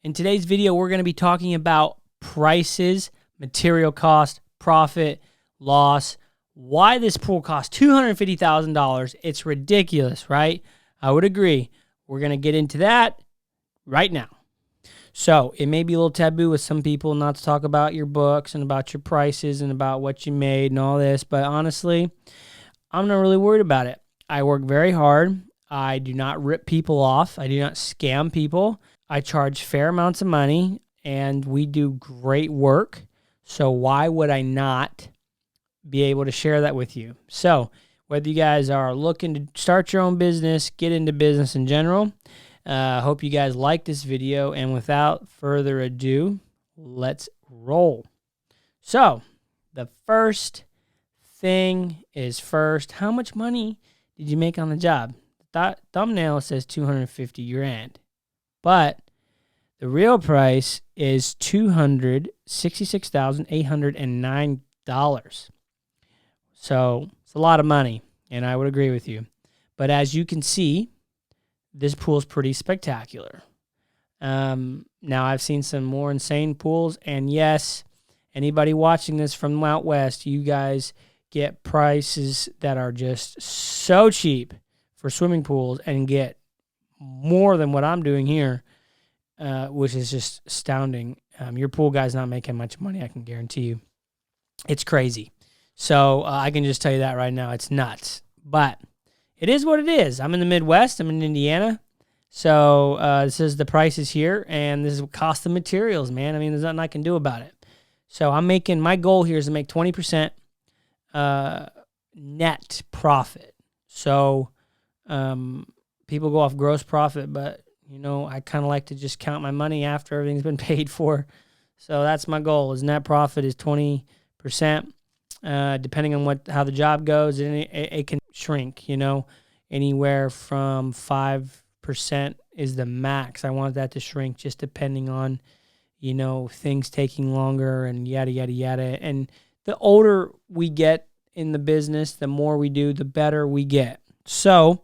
In today's video, we're going to be talking about prices, material cost, profit, loss, why this pool costs $250,000. It's ridiculous, right? I would agree. We're going to get into that right now. So it may be a little taboo with some people not to talk about your books and about your prices and about what you made and all this, but honestly, I'm not really worried about it. I work very hard. I do not rip people off. I do not scam people. I charge fair amounts of money, and we do great work. So why would I not be able to share that with you? So whether you guys are looking to start your own business, get into business in general, hope you guys like this video. And without further ado, let's roll. So the first thing is first, how much money did you make on the job? That thumbnail says $250,000, but the real price is $266,809. So it's a lot of money, and I would agree with you. But as you can see, this pool is pretty spectacular. Now, I've seen some more insane pools, and yes, anybody watching this from out west, you guys get prices that are just so cheap for swimming pools and get more than what I'm doing here, which is just astounding. Your pool guy's not making much money, I can guarantee you. It's crazy. So I can just tell you that right now. It's nuts. But it is what it is. I'm in the Midwest. I'm in Indiana. So this is the prices here, and this is what cost of materials, man. I mean, there's nothing I can do about it. So my goal here is to make 20% net profit. So people go off gross profit, but you know, I kind of like to just count my money after everything's been paid for. So that's my goal. Is net profit is 20%. Depending on how the job goes, it can shrink. You know, anywhere from 5% is the max. I want that to shrink, just depending on, you know, things taking longer and yada yada yada. And the older we get in the business, the more we do, the better we get. So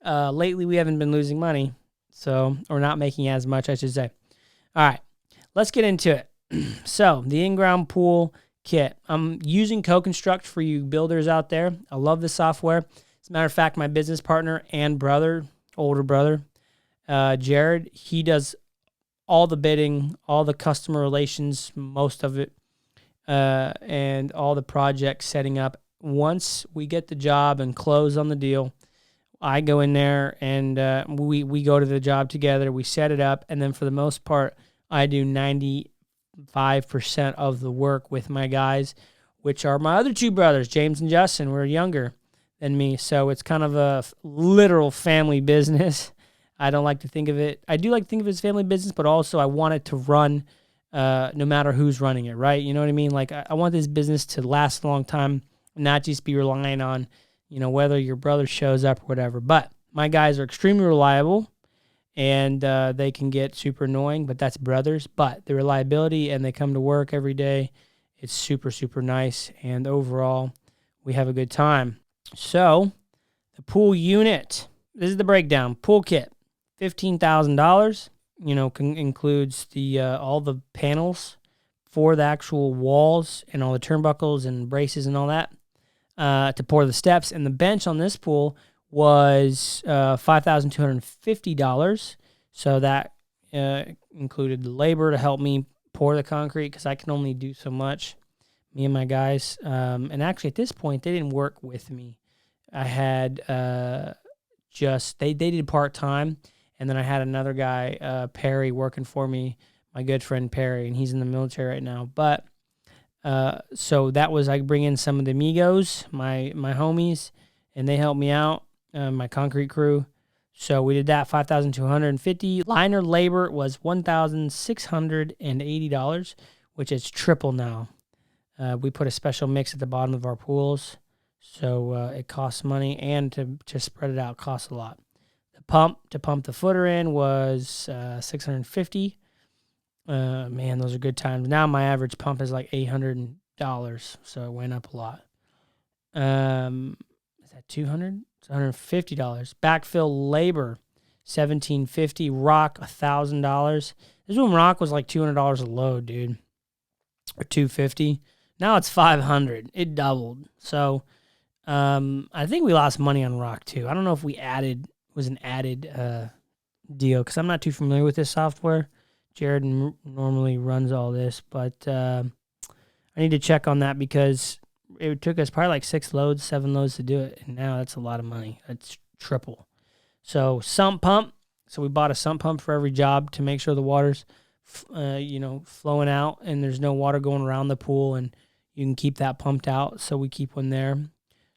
lately we haven't been losing money. So, or not making as much, I should say. All right, let's get into it. So, the in-ground pool kit. I'm using Co-Construct for you builders out there. I love the software. As a matter of fact, my business partner and brother, older brother, Jared, he does all the bidding, all the customer relations, most of it, and all the project setting up. Once we get the job and close on the deal, I go in there and we go to the job together. We set it up, and then for the most part, I do 95% of the work with my guys, which are my other two brothers, James and Justin. We're younger than me, so it's kind of a literal family business. I don't like to think of it. I do like to think of it as family business, but also I want it to run no matter who's running it, right? You know what I mean? Like I want this business to last a long time, not just be relying on, you know, whether your brother shows up or whatever. But my guys are extremely reliable, and they can get super annoying, but that's brothers. But the reliability, and they come to work every day, it's super, super nice. And overall, we have a good time. So the pool unit, this is the breakdown. Pool kit, $15,000, you know, includes the all the panels for the actual walls and all the turnbuckles and braces and all that. To pour the steps, and the bench on this pool was $5,250. So that included the labor to help me pour the concrete, because I can only do so much, me and my guys. And actually, at this point, they didn't work with me. I had they did part-time, and then I had another guy, Perry, working for me, my good friend Perry, and he's in the military right now. But so that was, I bring in some of the amigos, my homies, and they helped me out, my concrete crew. So we did that, $5,250. Liner labor was $1,680, which is triple now. We put a special mix at the bottom of our pools, so it costs money, and to spread it out costs a lot. The pump to pump the footer in was $650. Man, those are good times. Now my average pump is like $800, so it went up a lot. Is that $200? It's $150. Backfill labor, $1,750. Rock, $1,000. This one rock was like $200 a load, dude, or $250. Now it's $500. It doubled. So I think we lost money on rock too. I don't know if was an added deal because I'm not too familiar with this software. Jared normally runs all this, but I need to check on that because it took us probably like 7 loads to do it, and now that's a lot of money. That's triple. So sump pump. So we bought a sump pump for every job to make sure the water's flowing out and there's no water going around the pool, and you can keep that pumped out. So we keep one there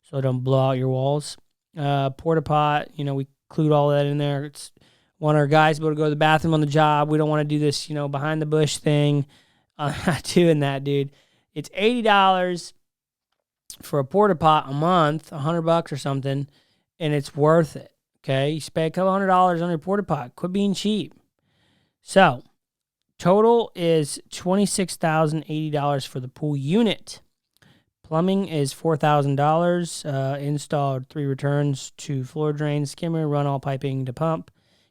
so it don't blow out your walls. Porta pot, we glued all that in there. It's want our guys to be able to go to the bathroom on the job. We don't want to do this, behind the bush thing. I'm not doing that, dude. It's $80 for a porta pot a month, $100 or something, and it's worth it. Okay, you spend a couple $100 on your porta pot. Quit being cheap. So, total is $26,080 for the pool unit. Plumbing is $4,000. Installed 3 returns, 2 floor drains, skimmer, run all piping to pump.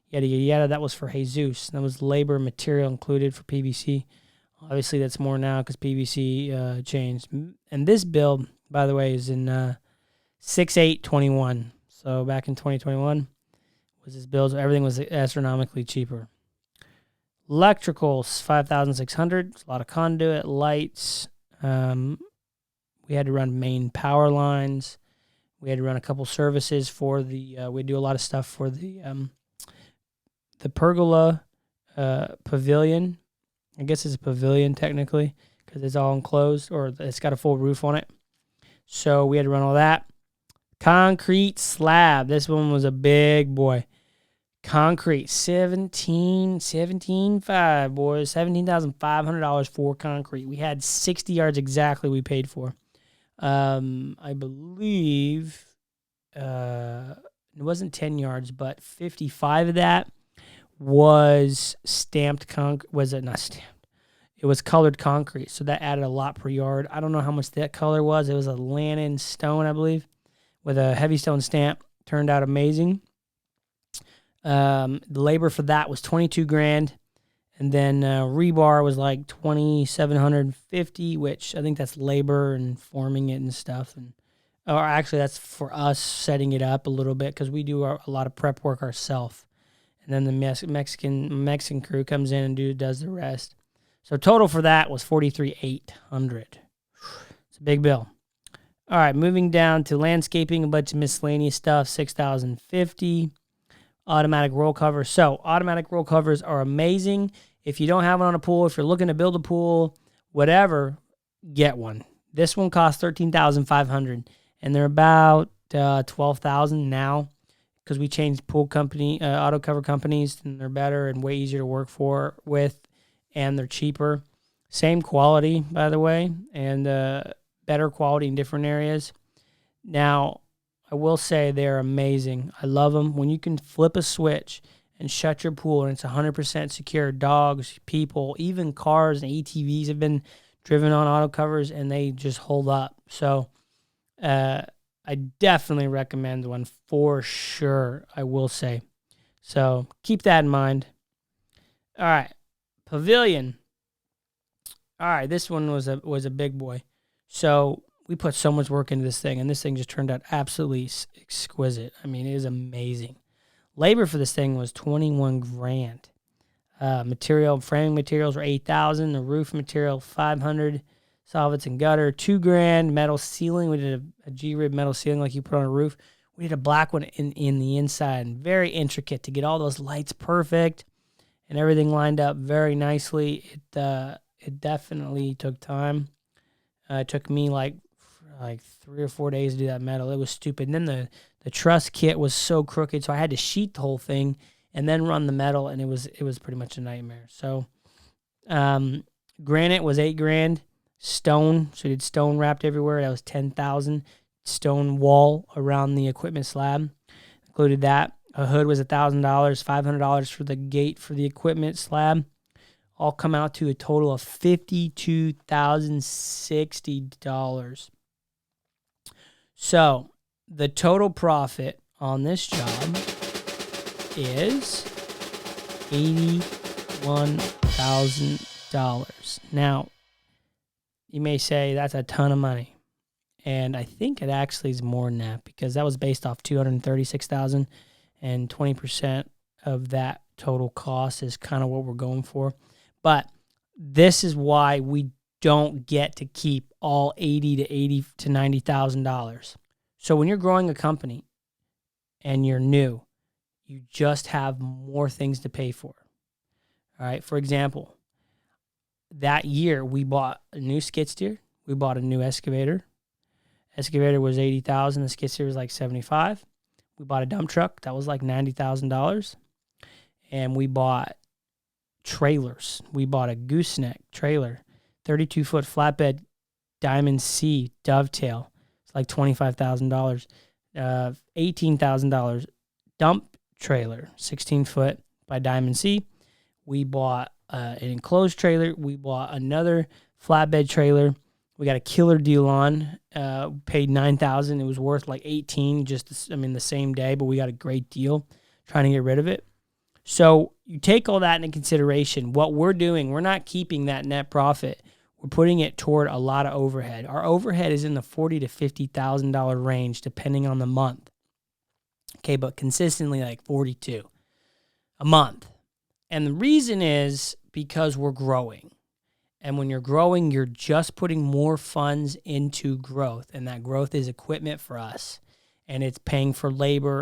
Yada, yada, yada. That was for Jesus. That was labor material included for PVC. Obviously, that's more now because PVC changed. And this bill, by the way, is in 6/8/21. So back in 2021 was this bill. So everything was astronomically cheaper. Electricals, $5,600. It's a lot of conduit, lights. We had to run main power lines. We had to run a couple services for we do a lot of stuff for the pergola pavilion. I guess it's a pavilion technically because it's all enclosed or it's got a full roof on it. So we had to run all that. Concrete slab. This one was a big boy. Concrete, $17,500, boys. $17,500 for concrete. We had 60 yards exactly we paid for. I believe it wasn't 10 yards, but 55 of that was stamped concrete. Was it not stamped? It was colored concrete, so that added a lot per yard. I don't know how much that color was. It was a Lannon stone, I believe, with a heavy stone stamp. Turned out amazing. The labor for that was $22,000, and then rebar was like $2,750, which I think that's labor and forming it and stuff. Or actually, that's for us setting it up a little bit because we do a lot of prep work ourselves. And then the Mexican crew comes in and does the rest. So total for that was $43,800. It's a big bill. All right, moving down to landscaping, a bunch of miscellaneous stuff, $6,050. Automatic roll covers. So automatic roll covers are amazing. If you don't have one on a pool, if you're looking to build a pool, whatever, get one. This one costs $13,500, and they're about $12,000 now because we changed pool company, auto cover companies, and they're better and way easier to work with, and they're cheaper. Same quality, by the way, and better quality in different areas. Now, I will say they're amazing. I love them. When you can flip a switch and shut your pool and it's 100% secure, dogs, people, even cars and ATVs have been driven on auto covers and they just hold up. So I definitely recommend one for sure, I will say. So keep that in mind. All right, pavilion. All right, this one was a big boy. So we put so much work into this thing, and this thing just turned out absolutely exquisite. I mean, it is amazing. Labor for this thing was $21,000. Framing materials were $8,000. The roof material $500. Solvents and gutter $2,000. Metal ceiling, we did a G-rib metal ceiling like you put on a roof. We did a black one in the inside, and very intricate to get all those lights perfect and everything lined up very nicely. It definitely took time. It took me like 3 or 4 days to do that metal. It was stupid. And then the truss kit was so crooked, so I had to sheet the whole thing and then run the metal, and it was pretty much a nightmare. So granite was $8,000. Stone, so we did stone wrapped everywhere. That was $10,000. Stone wall around the equipment slab included that. A hood was $1,000. $500 for the gate for the equipment slab. All come out to a total of $52,060. So the total profit on this job is $81,000. Now, you may say that's a ton of money. And I think it actually is more than that, because that was based off $236,000, and 20% of that total cost is kind of what we're going for. But this is why we don't get to keep all $80,000 to $90,000. So when you're growing a company and you're new, you just have more things to pay for. All right. For example, that year we bought a new skid steer. We bought a new excavator. Excavator was $80,000. The skid steer was like $75,000. We bought a dump truck that was like $90,000, and we bought trailers. We bought a gooseneck trailer, 32-foot flatbed Diamond C dovetail. It's like $25,000. $18,000 dump trailer, 16-foot by Diamond C. We bought an enclosed trailer. We bought another flatbed trailer. We got a killer deal on. Paid $9,000. It was worth like $18,000 just the same day, but we got a great deal trying to get rid of it. So you take all that into consideration. What we're doing, we're not keeping that net profit. We're putting it toward a lot of overhead. Our overhead is in the $40,000 to $50,000 range, depending on the month. Okay, but consistently like $42,000 a month. And the reason is because we're growing. And when you're growing, you're just putting more funds into growth. And that growth is equipment for us. And it's paying for labor